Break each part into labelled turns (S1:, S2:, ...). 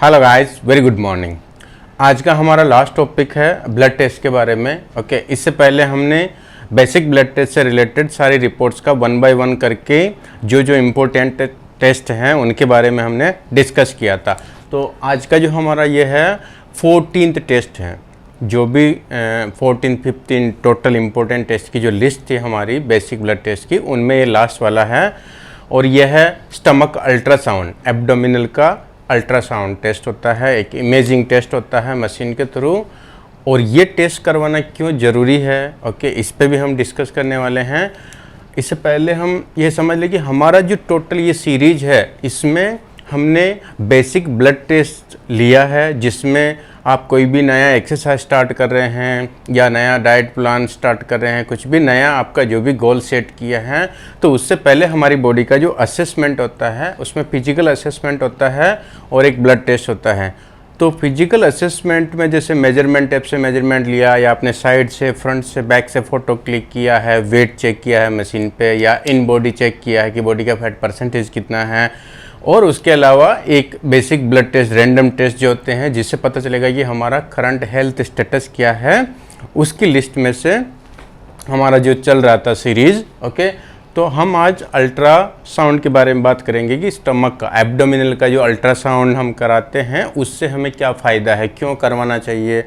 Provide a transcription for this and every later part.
S1: Hello guys, very good morning. आज का हमारा लास्ट टॉपिक है ब्लड टेस्ट के बारे में। ओके, इससे पहले हमने बेसिक ब्लड टेस्ट से रिलेटेड सारी रिपोर्ट्स का 1 बाय 1 करके जो जो इम्पोर्टेंट टेस्ट हैं उनके बारे में हमने डिस्कस किया था। तो आज का जो हमारा ये है 14th टेस्ट है। जो भी 14-15 टोटल इम्पोर्टेंट टेस्ट की जो लिस्ट थी हमारी बेसिक ब्लड टेस्ट की, उनमें ये लास्ट वाला है। और यह है स्टमक अल्ट्रासाउंड, एब्डोमिनल का अल्ट्रासाउंड टेस्ट होता है, एक इमेजिंग टेस्ट होता है मशीन के थ्रू। और ये टेस्ट करवाना क्यों ज़रूरी है, ओके, इस पे भी हम डिस्कस करने वाले हैं। इससे पहले हम ये समझ लें कि हमारा जो टोटल ये सीरीज है, इसमें हमने बेसिक ब्लड टेस्ट लिया है, जिसमें आप कोई भी नया एक्सरसाइज स्टार्ट कर रहे हैं या नया डाइट प्लान स्टार्ट कर रहे हैं, कुछ भी नया आपका जो भी गोल सेट किया है, तो उससे पहले हमारी बॉडी का जो असेसमेंट होता है उसमें फिजिकल असेसमेंट होता है और एक ब्लड टेस्ट होता है। तो फिजिकल असेसमेंट में जैसे मेजरमेंट टेप से मेजरमेंट लिया, या आपने साइड से, फ्रंट से, बैक से फ़ोटो क्लिक किया है, वेट चेक किया है मशीन पे, या इन बॉडी चेक किया है कि बॉडी का फैट परसेंटेज कितना है। और उसके अलावा एक basic blood test, random test जो होते हैं, जिससे पता चलेगा कि हमारा करंट हेल्थ स्टेटस क्या है। उसकी लिस्ट में से हमारा जो चल रहा था सीरीज़, ओके। तो हम आज अल्ट्रासाउंड के बारे में बात करेंगे कि स्टमक का, एब्डोमिनल का जो अल्ट्रासाउंड हम कराते हैं उससे हमें क्या फ़ायदा है, क्यों करवाना चाहिए।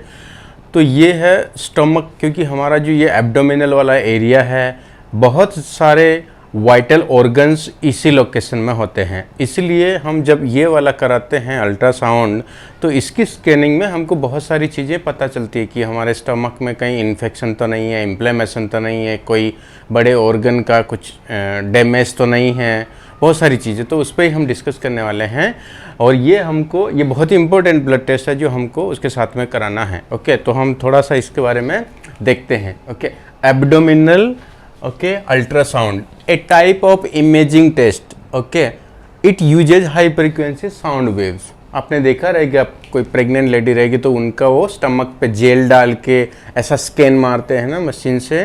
S1: तो ये है स्टमक, क्योंकि हमारा जो ये एब्डोमिनल वाला एरिया है, बहुत सारे वाइटल ऑर्गन्स इसी लोकेशन में होते हैं। इसलिए हम जब ये वाला कराते हैं अल्ट्रासाउंड, तो इसकी स्कैनिंग में हमको बहुत सारी चीज़ें पता चलती है कि हमारे स्टमक में कहीं इन्फेक्शन तो नहीं है, इन्फ्लेमेशन तो नहीं है, कोई बड़े ऑर्गन का कुछ डैमेज तो नहीं है, बहुत सारी चीज़ें। तो उस पर ही हम डिस्कस करने वाले हैं। और ये हमको, ये बहुत ही इंपॉर्टेंट ब्लड टेस्ट है जो हमको उसके साथ में कराना है। ओके, तो हम थोड़ा सा इसके बारे में देखते हैं। Okay, abdominal, okay, ultrasound, a type of imaging test, okay, it uses high frequency sound waves। आपने देखा रहेगा, कोई प्रेग्नेंट लेडी रहेगी तो उनका वो स्टमक पे जेल डाल के ऐसा स्कैन मारते हैं ना मशीन से,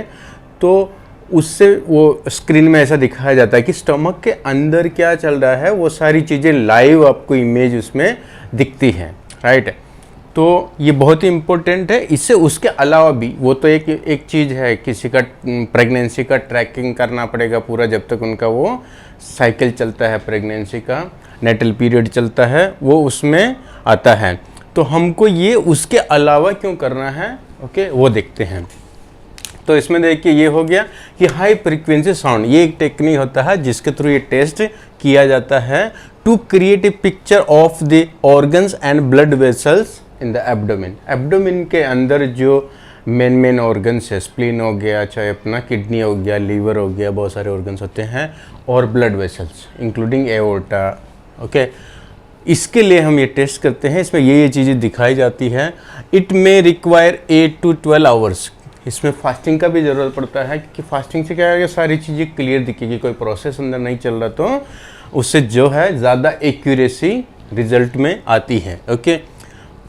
S1: तो उससे वो स्क्रीन में ऐसा दिखाया जाता है कि स्टमक के अंदर क्या चल रहा है, वो सारी चीज़ें लाइव आपको इमेज उसमें दिखती हैं, राइट। तो ये बहुत ही इम्पोर्टेंट है। इससे उसके अलावा भी, वो तो एक चीज़ है, किसी का प्रेगनेंसी का ट्रैकिंग करना पड़ेगा पूरा, जब तक उनका वो साइकिल चलता है, प्रेगनेंसी का नेटल पीरियड चलता है, वो उसमें आता है। तो हमको ये उसके अलावा क्यों करना है, ओके, वो देखते हैं। तो इसमें देखिए, ये हो गया कि हाई फ्रीक्वेंसी साउंड, ये एक टेक्निक होता है जिसके थ्रू ये टेस्ट किया जाता है to create a picture of the organs and blood vessels in the abdomen. Abdomen के अंदर जो मेन ऑर्गन्स है, स्प्लीन हो गया, चाहे अपना किडनी हो गया, लीवर हो गया, बहुत सारे ऑर्गन्स होते हैं, और blood vessels including aorta, okay. इसके लिए हम ये टेस्ट करते हैं। इसमें ये चीज़ें दिखाई जाती है। It may require 8 to 12 hours. इसमें फास्टिंग का भी ज़रूरत पड़ता है, क्योंकि फास्टिंग से क्या है, सारी चीज़ें क्लियर दिखेगी, कोई प्रोसेस अंदर नहीं चल रहा, तो उससे जो है ज़्यादा एक्यूरेसी रिजल्ट में आती है, ओके।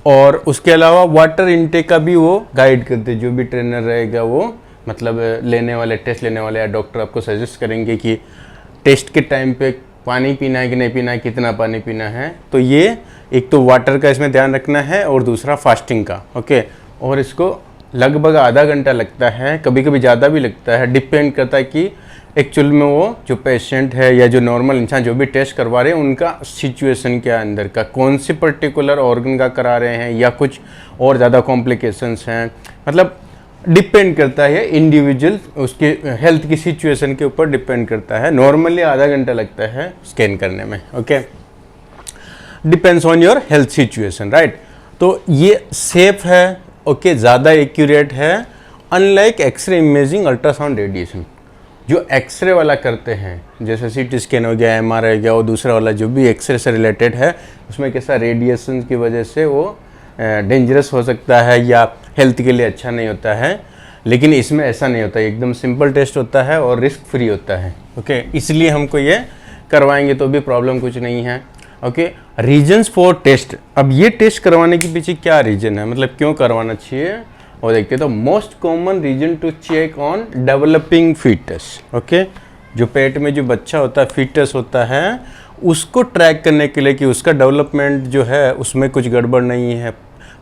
S1: और उसके अलावा वाटर इनटेक का भी वो गाइड करते, जो भी ट्रेनर रहेगा वो, मतलब लेने वाले, टेस्ट लेने वाले या डॉक्टर आपको सजेस्ट करेंगे कि टेस्ट के टाइम पे पानी पीना है कि नहीं पीना है, कितना पानी पीना है। तो ये एक तो वाटर का इसमें ध्यान रखना है, और दूसरा फास्टिंग का, ओके। और इसको लगभग आधा घंटा लगता है, कभी कभी ज़्यादा भी लगता है, डिपेंड करता है कि एक्चुअल में वो जो पेशेंट है या जो नॉर्मल इंसान जो भी टेस्ट करवा रहे हैं उनका सिचुएशन क्या है, अंदर का कौन सी पर्टिकुलर ऑर्गन का करा रहे हैं, या कुछ और ज़्यादा कॉम्प्लिकेशंस हैं, मतलब डिपेंड करता है इंडिविजुअल, उसके हेल्थ की सिचुएशन के ऊपर डिपेंड करता है। नॉर्मली आधा घंटा लगता है स्कैन करने में, okay, depends on your health situation, right. तो ये सेफ है, ओके, ज़्यादा एक्यूरेट है, unlike X-ray imaging ultrasound radiation. जो एक्सरे वाला करते हैं, जैसे सीटी स्कैन हो गया, एमआरआई हो गया, वो दूसरा वाला जो भी एक्सरे से रिलेटेड है, उसमें कैसा रेडिएशन की वजह से वो डेंजरस हो सकता है या हेल्थ के लिए अच्छा नहीं होता है। लेकिन इसमें ऐसा नहीं होता, एकदम सिंपल टेस्ट होता है और रिस्क फ्री होता है, ओके। इसलिए हमको ये करवाएंगे तो भी प्रॉब्लम कुछ नहीं है, ओके। रीजन्स फॉर टेस्ट, अब ये टेस्ट करवाने के पीछे क्या रीजन है, मतलब क्यों करवाना चाहिए, और देखते हैं। तो most common reason to check on developing foetus, okay. जो पेट में जो बच्चा होता है, फीटस होता है, उसको ट्रैक करने के लिए कि उसका डेवलपमेंट जो है उसमें कुछ गड़बड़ नहीं है,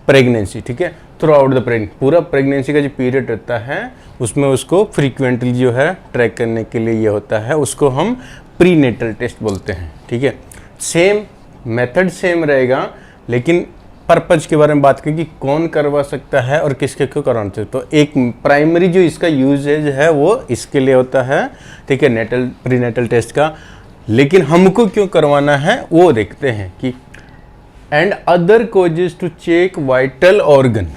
S1: प्रेगनेंसी, ठीक है, थ्रू आउट द पूरा प्रेगनेंसी का जो पीरियड रहता है उसमें उसको फ्रीक्वेंटली जो है ट्रैक करने के लिए ये होता है, उसको हम प्रीनेटल टेस्ट बोलते हैं, ठीक है। सेम मेथड सेम रहेगा, लेकिन पर्पज के बारे में बात करें कि कौन करवा सकता है और किसके क्यों करवाना चाहिए। तो एक प्राइमरी जो इसका यूजेज है वो इसके लिए होता है, ठीक है, प्रीनेटल टेस्ट का। लेकिन हमको क्यों करवाना है वो देखते हैं कि and other causes to check vital organ,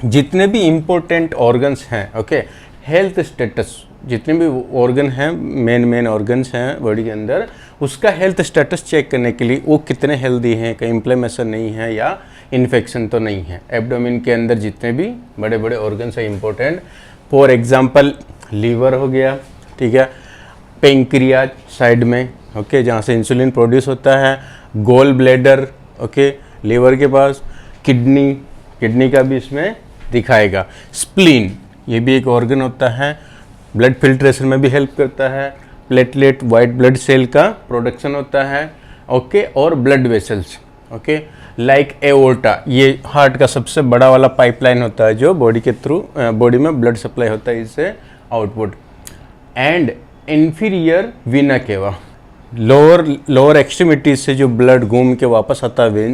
S1: जितने भी इम्पोर्टेंट ऑर्गन्स हैं, ओके, हेल्थ स्टेटस, जितने भी ऑर्गन हैं, मेन ऑर्गन्स हैं बॉडी के अंदर, उसका हेल्थ स्टेटस चेक करने के लिए वो कितने हेल्दी हैं, कहीं इन्फ्लेमेशन नहीं है या इन्फेक्शन तो नहीं है। एब्डोमेन के अंदर जितने भी बड़े बड़े ऑर्गन्स हैं इंपॉर्टेंट, फॉर एग्जांपल लीवर हो गया, ठीक है, पेंक्रियाज साइड में, ओके, जहाँ से इंसुलिन प्रोड्यूस होता है, गोल ब्लैडर, ओके, लीवर के पास, किडनी का भी इसमें दिखाएगा, स्प्लीन, ये भी एक ऑर्गन होता है, ब्लड फिल्ट्रेशन में भी हेल्प करता है, प्लेटलेट वाइट ब्लड सेल का प्रोडक्शन होता है, ओके, और blood vessels, okay, like aorta, ये हार्ट का सबसे बड़ा वाला पाइपलाइन होता है जो बॉडी के थ्रू बॉडी में ब्लड सप्लाई होता है, इससे आउटपुट, एंड इंफीरियर वीना केवा, लोअर एक्सट्रीमिटीज से जो ब्लड घूम के वापस आता है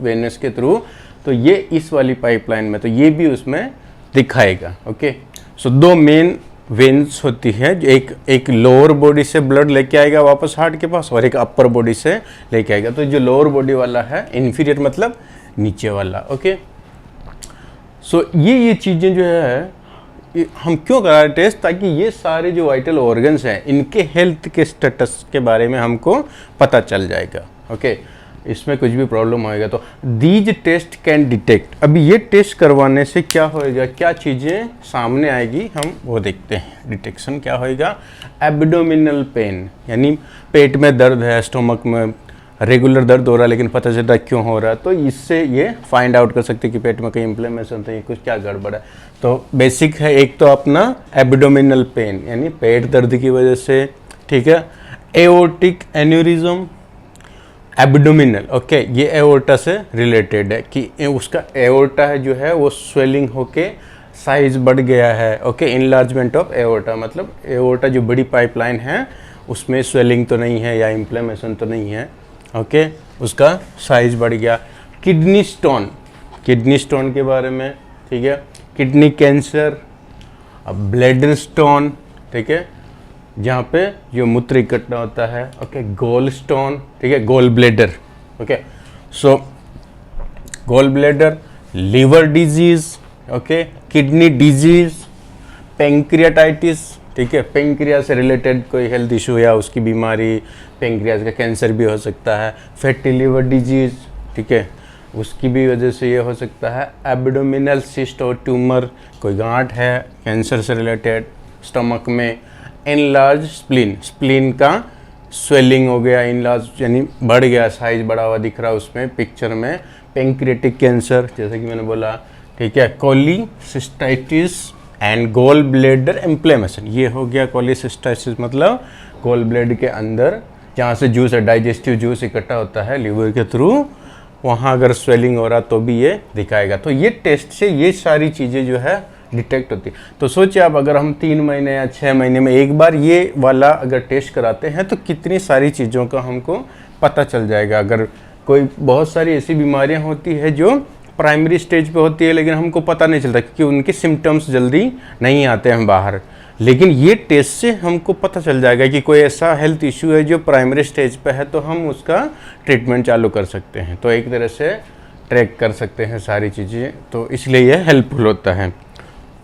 S1: वेनस के थ्रू, तो ये इस वाली पाइपलाइन में, तो ये भी उसमें दिखाएगा, ओके। सो दो मेन वेन्स होती है, जो एक लोअर बॉडी से ब्लड लेके आएगा वापस हार्ट के पास, और एक अपर बॉडी से लेके आएगा। तो जो लोअर बॉडी वाला है, इंफीरियर मतलब नीचे वाला, ओके। सो ये चीज़ें जो है हम क्यों करा रहे टेस्ट, ताकि ये सारे जो वाइटल ऑर्गन्स हैं इनके हेल्थ के स्टेटस के बारे में हमको पता चल जाएगा, ओके। इसमें कुछ भी प्रॉब्लम होएगा तो दीज टेस्ट कैन डिटेक्ट। अभी ये टेस्ट करवाने से क्या होएगा, क्या चीज़ें सामने आएगी हम वो देखते हैं। डिटेक्शन क्या होएगा, एब्डोमिनल पेन, यानी पेट में दर्द है, स्टोमक में रेगुलर दर्द हो रहा है लेकिन पता चलता है क्यों हो रहा है, तो इससे ये फाइंड आउट कर सकते हैं कि पेट में कहीं इन्फ्लेमेशन तो ये कुछ क्या गड़बड़ है। तो बेसिक है, एक तो अपना एब्डोमिनल पेन यानी पेट दर्द की वजह से, ठीक है। एओर्टिक एन्यूरिज्म, एब्डोमिनल, ओके, ये एओर्टा से रिलेटेड है कि उसका एओर्टा है जो है वो स्वेलिंग होके साइज बढ़ गया है, ओके। इनलार्जमेंट ऑफ एओर्टा मतलब एओर्टा जो बड़ी पाइपलाइन है उसमें स्वेलिंग तो नहीं है या इन्फ्लेमेशन तो नहीं है, ओके, उसका साइज बढ़ गया। किडनी स्टोन के बारे में, ठीक है, किडनी कैंसर, ब्लैडर स्टोन, ठीक है, जहाँ पे जो मूत्र इकट्ठा होता है, ओके, गोल स्टोन, ठीक है, gall bladder, okay. So gall bladder, liver disease, okay, kidney disease, pancreatitis, ठीक है, पेंक्रिया से रिलेटेड कोई हेल्थ इशू या उसकी बीमारी, पेंक्रियाज का कैंसर भी हो सकता है। फैटी लीवर डिजीज, ठीक है, उसकी भी वजह से ये हो सकता है। एब्डोमिनल सिस्ट और ट्यूमर, कोई गांठ है कैंसर से रिलेटेड स्टमक में। इनलार्ज स्प्लीन का स्वेलिंग हो गया, इनलार्ज यानी बढ़ गया, साइज बढ़ा हुआ दिख रहा है उसमें पिक्चर में। पेंक्रियाटिक कैंसर जैसे कि मैंने बोला, ठीक है। Cholecystitis and gall bladder inflammation, ये हो गया कोलिसिस्टाइटिस मतलब गोल ब्लैडर के अंदर जहाँ से जूस है, डाइजेस्टिव जूस इकट्ठा होता है लीवर के थ्रू, वहाँ अगर स्वेलिंग हो रहा तो भी ये दिखाएगा। तो ये टेस्ट से ये सारी चीज़ें जो है डिटेक्ट होती है। तो सोचिए आप, अगर हम 3 महीने या 6 महीने में एक बार ये वाला अगर टेस्ट कराते हैं तो कितनी सारी चीज़ों का हमको पता चल जाएगा। अगर कोई बहुत सारी ऐसी बीमारियां होती है जो प्राइमरी स्टेज पे होती है लेकिन हमको पता नहीं चलता क्योंकि उनके सिम्टम्स जल्दी नहीं आते हैं बाहर, लेकिन ये टेस्ट से हमको पता चल जाएगा कि कोई ऐसा हेल्थ इशू है जो प्राइमरी स्टेज पे है तो हम उसका ट्रीटमेंट चालू कर सकते हैं। तो एक तरह से ट्रैक कर सकते हैं सारी चीज़ें, तो इसलिए यह हेल्पफुल होता है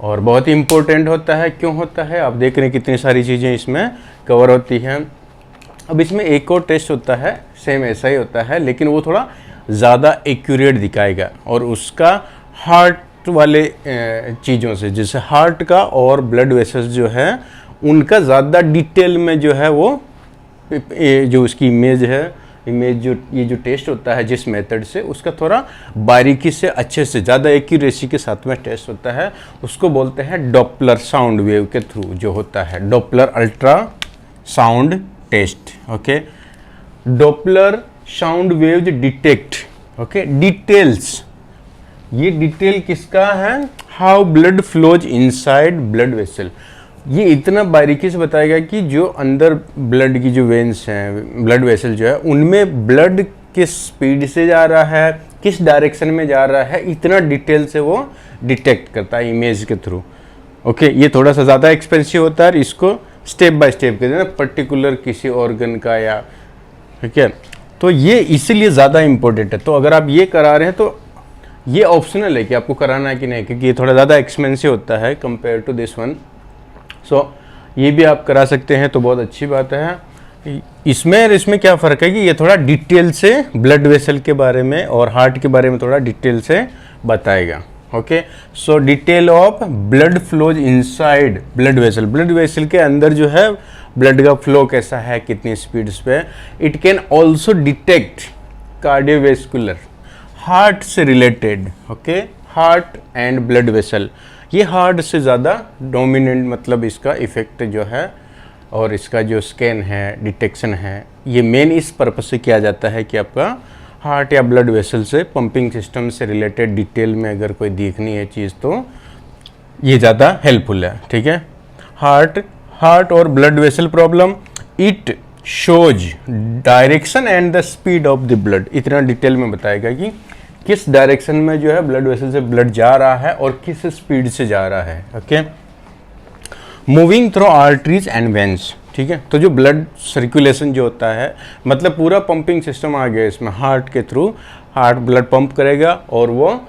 S1: और बहुत ही इम्पोर्टेंट होता है। क्यों होता है, आप देख रहे हैं कितनी सारी चीज़ें इसमें कवर होती हैं। अब इसमें एक और टेस्ट होता है, सेम ऐसा ही होता है लेकिन वो थोड़ा ज़्यादा एक्यूरेट दिखाएगा और उसका हार्ट वाले चीज़ों से, जैसे हार्ट का और ब्लड वेसल्स जो है उनका ज़्यादा डिटेल में जो है वो जो उसकी इमेज है, जो ये जो टेस्ट होता है जिस मेथड से, उसका थोड़ा बारीकी से अच्छे से ज़्यादा एक्यूरेसी के साथ में टेस्ट होता है। उसको बोलते हैं डॉपलर साउंड वेव के थ्रू जो होता है, Doppler ultrasound test, okay. Doppler sound waves detect, okay, details, ये डिटेल किसका है, how blood flows inside blood vessel. ये इतना बारीकी से बताएगा कि जो अंदर ब्लड की जो वेन्स हैं, ब्लड वेसल जो है, उनमें ब्लड किस स्पीड से जा रहा है, किस डायरेक्शन में जा रहा है, इतना डिटेल से वो डिटेक्ट करता है इमेज के थ्रू। ओके, ये थोड़ा सा ज़्यादा एक्सपेंसिव होता है, इसको स्टेप बाय स्टेप कहते हैं ना, पर्टिकुलर किसी ऑर्गन का या, ठीक है, तो ये इसीलिए ज़्यादा इम्पोर्टेंट है। तो अगर आप ये करा रहे हैं तो ये ऑप्शनल है कि आपको कराना है कि नहीं, क्योंकि ये थोड़ा ज़्यादा एक्सपेंसिव होता है कंपेयर टू दिस वन। सो ये भी आप करा सकते हैं तो बहुत अच्छी बात है। इसमें क्या फ़र्क है कि ये थोड़ा डिटेल से ब्लड वेसल के बारे में और हार्ट के बारे में थोड़ा डिटेल से बताएगा। Okay, so detail of blood flows inside blood vessel, blood vessel के अंदर जो है ब्लड का फ्लो कैसा है, कितनी स्पीड्स पे। It can also detect cardiovascular, heart से related, okay, heart and blood vessel, ये हार्ट से ज़्यादा डोमिनेंट, मतलब इसका इफेक्ट जो है और इसका जो स्कैन है, डिटेक्शन है, ये मेन इस पर्पस से किया जाता है कि आपका हार्ट या ब्लड वेसल से, पंपिंग सिस्टम से रिलेटेड डिटेल में अगर कोई देखनी है चीज़ तो ये ज़्यादा हेल्पफुल है। ठीक है, हार्ट और blood vessel problem, it shows direction and the speed of the blood, इतना डिटेल में बताएगा कि किस डायरेक्शन में जो है ब्लड वेसल से ब्लड जा रहा है और किस स्पीड से जा रहा है। Okay, moving through arteries and veins, ठीक है, तो जो ब्लड सर्कुलेशन जो होता है, मतलब पूरा पंपिंग सिस्टम आ गया इसमें, हार्ट के थ्रू, हार्ट ब्लड पंप करेगा और वो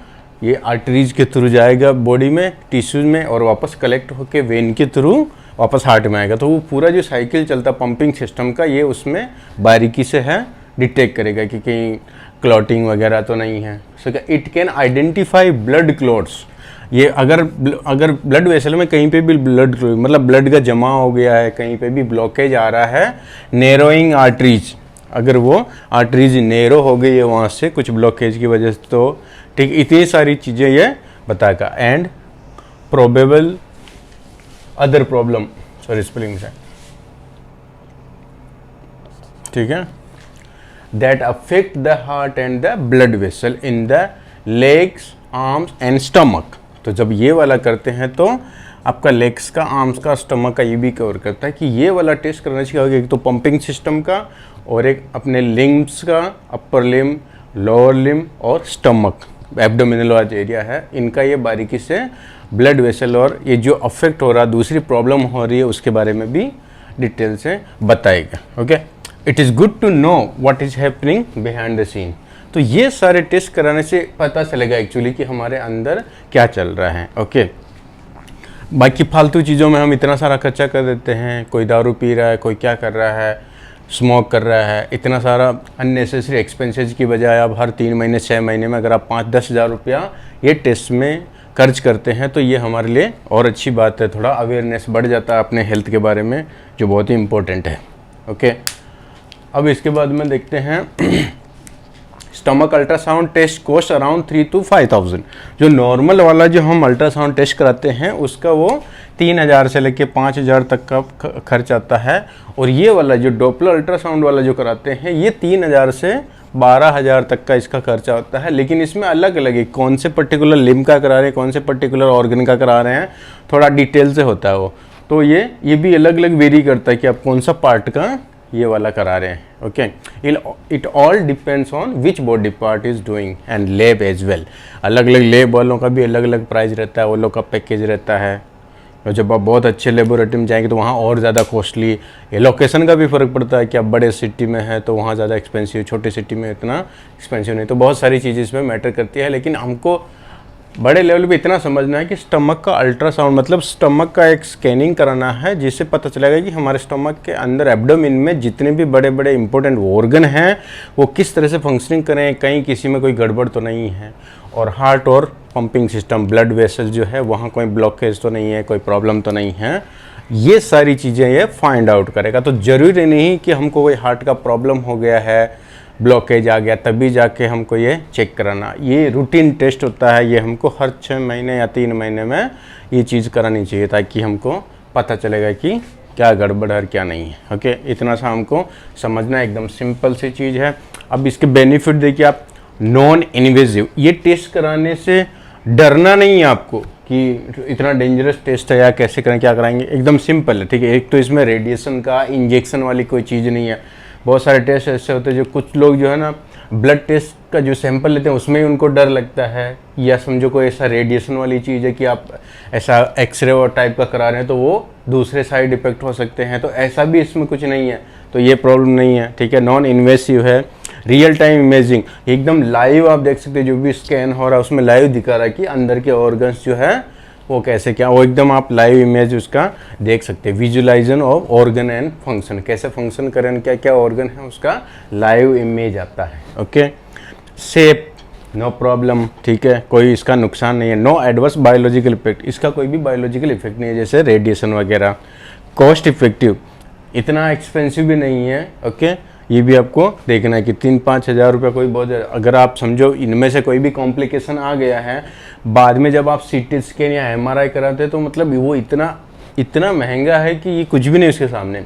S1: ये आर्टरीज के थ्रू जाएगा बॉडी में, टिश्यूज में, और वापस कलेक्ट होके वेन के थ्रू वापस हार्ट में आएगा। तो वो पूरा जो साइकिल चलता पंपिंग सिस्टम का, ये उसमें बारीकी से है डिटेक्ट करेगा कि कहीं क्लॉटिंग वगैरह तो नहीं है। So it can identify blood clots, ये अगर ब्लड वेसल में कहीं पे भी ब्लड, मतलब ब्लड का जमा हो गया है, कहीं पे भी ब्लॉकेज आ रहा है, नैरोइंग आर्टरीज, अगर वो आर्टरीज नैरो हो गई है वहाँ से कुछ ब्लॉकेज की वजह से, तो ठीक, इतनी सारी चीज़ें ये बताएगा। And probable other problem, sorry spelling से, ठीक है, that affect the heart and the blood vessel in the legs, arms and stomach. तो जब ये वाला करते हैं तो आपका लेग्स का, आर्म्स का, स्टमक का ये भी कवर करता है कि ये वाला टेस्ट करना चाहिए। एक तो पंपिंग सिस्टम का और एक अपने लिम्स का, अपर लिम, लोअर लिम और स्टमक, एब्डोमिनल वाला एरिया है, इनका ये बारीकी से ब्लड वेसल और ये जो अफेक्ट हो रहा, दूसरी प्रॉब्लम हो रही है, उसके बारे में भी डिटेल से बताएगा। Okay, it is good to know what is happening behind the scene. तो ये सारे टेस्ट कराने से पता चलेगा एक्चुअली कि हमारे अंदर क्या चल रहा है। ओके, बाकी फालतू चीज़ों में हम इतना सारा खर्चा कर देते हैं, कोई दारू पी रहा है, कोई क्या कर रहा है, स्मोक कर रहा है, इतना सारा अननेसेसरी एक्सपेंसेस की बजाय आप हर 3 महीने 6 महीने में अगर आप 5-10 हज़ार रुपया ये टेस्ट में खर्च करते हैं तो ये हमारे लिए और अच्छी बात है, थोड़ा अवेयरनेस बढ़ जाता है अपने हेल्थ के बारे में, जो बहुत ही इम्पोर्टेंट है। ओके, अब इसके बाद में देखते हैं stomach ultrasound test cost around 3,000 to 5,000। जो नॉर्मल वाला जो हम अल्ट्रासाउंड टेस्ट कराते हैं उसका वो 3,000 से लेके 5,000 तक का खर्च आता है, और ये वाला जो डॉपलर अल्ट्रासाउंड वाला जो कराते हैं ये 3,000 से 12,000 तक का इसका खर्चा होता है। लेकिन इसमें अलग अलग है, कौन से पर्टिकुलर लिम्ब का करा रहे हैं, कौन से पर्टिकुलर ऑर्गन का करा रहे हैं, थोड़ा डिटेल से होता है वो। तो ये भी अलग अलग वेरी करता है कि आप कौन सा पार्ट का ये वाला करा रहे हैं। Okay, it all depends on which body part is doing and lab as well. अलग अलग लैब वालों का भी अलग अलग प्राइस रहता है, वो लोग का पैकेज रहता है। और जब आप बहुत अच्छे लेबोरेटरी में जाएंगे तो वहाँ और ज़्यादा कॉस्टली, ये लोकेशन का भी फ़र्क पड़ता है कि आप बड़े सिटी में है तो वहाँ ज़्यादा एक्सपेंसिव, छोटे सिटी में इतना एक्सपेंसिव नहीं। तो बहुत सारी चीज़ें इसमें मैटर करती है, लेकिन हमको बड़े लेवल पे इतना समझना है कि स्टमक का अल्ट्रासाउंड, मतलब स्टमक का एक स्कैनिंग कराना है जिससे पता चलेगा कि हमारे स्टमक के अंदर एब्डोमिन में जितने भी बड़े बड़े इंपॉर्टेंट ऑर्गन हैं वो किस तरह से फंक्शनिंग करें, कहीं किसी में कोई गड़बड़ तो नहीं है, और हार्ट और पंपिंग सिस्टम, ब्लड वेसल जो है वहाँ कोई ब्लॉकेज तो नहीं है, कोई प्रॉब्लम तो नहीं है। ये सारी चीज़ें ये फाइंड आउट करेगा। तो ज़रूरी नहीं कि हमको कोई हार्ट का प्रॉब्लम हो गया है, ब्लॉकेज आ गया तभी जाके हमको ये चेक कराना। ये रूटीन टेस्ट होता है, ये हमको हर 6 महीने या 3 महीने में ये चीज़ करानी चाहिए ताकि हमको पता चलेगा कि क्या गड़बड़ है और क्या नहीं है। ओके, इतना सा हमको समझना, एकदम सिंपल सी चीज़ है। अब इसके बेनिफिट देखिए आप, नॉन इन्वेजिव, ये टेस्ट कराने से डरना नहीं है आपको कि इतना डेंजरस टेस्ट है या कैसे करें क्या कराएंगे, एकदम सिंपल है। ठीक है, एक तो इसमें रेडिएशन का इंजेक्शन वाली कोई चीज़ नहीं है। बहुत सारे टेस्ट ऐसे होते हैं जो कुछ लोग जो है ना ब्लड टेस्ट का जो सैंपल लेते हैं उसमें ही उनको डर लगता है, या समझो कोई ऐसा रेडिएशन वाली चीज़ है कि आप ऐसा एक्सरे और टाइप का करा रहे हैं तो वो दूसरे साइड इफेक्ट हो सकते हैं, तो ऐसा भी इसमें कुछ नहीं है, तो ये प्रॉब्लम नहीं है। ठीक है, नॉन इन्वेसिव है, रियल टाइम इमेजिंग, एकदम लाइव आप देख सकते हैं, जो भी स्कैन हो रहा है उसमें लाइव दिखा रहा है कि अंदर के ऑर्गन्स जो है वो कैसे क्या, वो एकदम आप लाइव इमेज उसका देख सकते हैं। Visualisation of organ and function, कैसे फंक्शन करें, क्या क्या ऑर्गन है उसका लाइव इमेज आता है। Okay, safe, no problem. ठीक है, कोई इसका नुकसान नहीं है। नो एडवर्स बायोलॉजिकल इफेक्ट, इसका कोई भी बायोलॉजिकल इफेक्ट नहीं है जैसे रेडिएशन वगैरह। कॉस्ट इफेक्टिव, इतना एक्सपेंसिव भी नहीं है। ओके, ये भी आपको देखना है कि 3-5 हज़ार रुपये कोई बहुत, अगर आप समझो इनमें से कोई भी कॉम्प्लिकेशन आ गया है बाद में जब आप सीटी स्कैन या एमआरआई कराते हैं तो मतलब वो इतना महंगा है कि ये कुछ भी नहीं उसके सामने।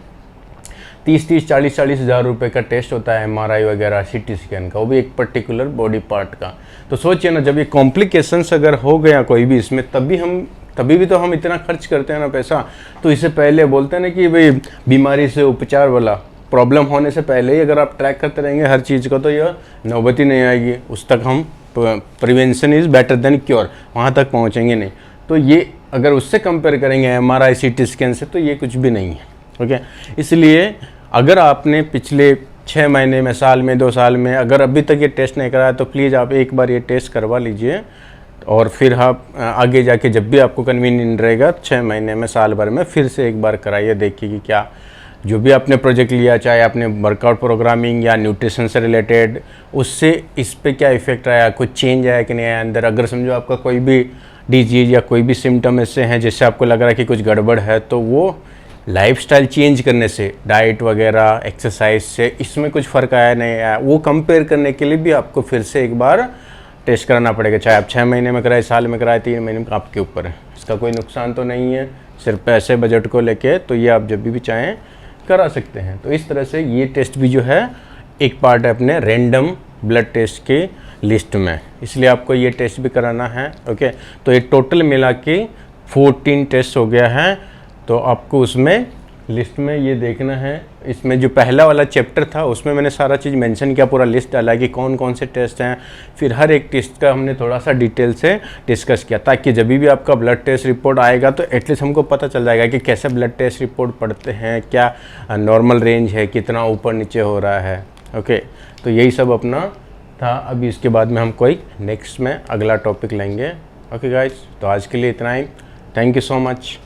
S1: 30-30, 40-40 हज़ार रुपये का टेस्ट होता है एमआरआई वगैरह, सीटी स्कैन का, वो भी एक पर्टिकुलर बॉडी पार्ट का। तो सोचिए ना, जब ये कॉम्प्लिकेशंस अगर हो गया कोई भी इसमें, तभी भी तो हम इतना खर्च करते हैं ना पैसा। तो इससे पहले बोलते हैं ना कि भाई बीमारी से उपचार वाला, प्रॉब्लम होने से पहले ही अगर आप ट्रैक करते रहेंगे हर चीज़ को तो यह नौबत ही नहीं आएगी, उस तक हम prevention is better than cure, वहाँ तक पहुँचेंगे नहीं। तो ये अगर उससे कंपेयर करेंगे एमआरआई सीटी स्कैन से तो ये कुछ भी नहीं है। ओके, इसलिए अगर आपने पिछले 6 महीने में, साल में, 2 साल में अगर अभी तक ये टेस्ट नहीं कराया तो प्लीज़ आप एक बार ये टेस्ट करवा लीजिए, और फिर आप आगे जाके जब भी आपको कन्वीनियंट रहेगा 6 महीने में, साल भर में फिर से एक बार कराइए, देखिए कि क्या जो भी आपने प्रोजेक्ट लिया, चाहे आपने वर्कआउट प्रोग्रामिंग या न्यूट्रिशन से रिलेटेड, उससे इस पे क्या इफेक्ट आया, कुछ चेंज आया कि नहीं आया अंदर। अगर समझो आपका कोई भी डिजीज या कोई भी सिम्टम ऐसे हैं जिससे आपको लग रहा है कि कुछ गड़बड़ है, तो वो लाइफस्टाइल चेंज करने से, डाइट वगैरह, एक्सरसाइज से इसमें कुछ फ़र्क आया नहीं आया, वो कंपेयर करने के लिए भी आपको फिर से एक बार टेस्ट कराना पड़ेगा। चाहे आप 6 महीने में कराए, साल में कराए, 3 महीने में, आपके ऊपर है। इसका कोई नुकसान तो नहीं है, सिर्फ पैसे बजट को लेके, तो ये आप जब भी चाहें करा सकते हैं। तो इस तरह से ये टेस्ट भी जो है एक पार्ट है अपने रैंडम ब्लड टेस्ट के लिस्ट में, इसलिए आपको ये टेस्ट भी कराना है। ओके, तो ये टोटल मिला के 14 टेस्ट हो गया है। तो आपको उसमें लिस्ट में ये देखना है, इसमें जो पहला वाला चैप्टर था उसमें मैंने सारा चीज़ मेंशन किया, पूरा लिस्ट डाला कि कौन कौन से टेस्ट हैं, फिर हर एक टेस्ट का हमने थोड़ा सा डिटेल से डिस्कस किया, ताकि जब भी आपका ब्लड टेस्ट रिपोर्ट आएगा तो एटलीस्ट हमको पता चल जाएगा कि कैसे ब्लड टेस्ट रिपोर्ट पढ़ते हैं, क्या नॉर्मल रेंज है, कितना ऊपर नीचे हो रहा है। ओके, तो यही सब अपना था। अभी इसके बाद में हम कोई नेक्स्ट में अगला टॉपिक लेंगे। ओके गाइज, तो आज के लिए इतना ही। Thank you so much.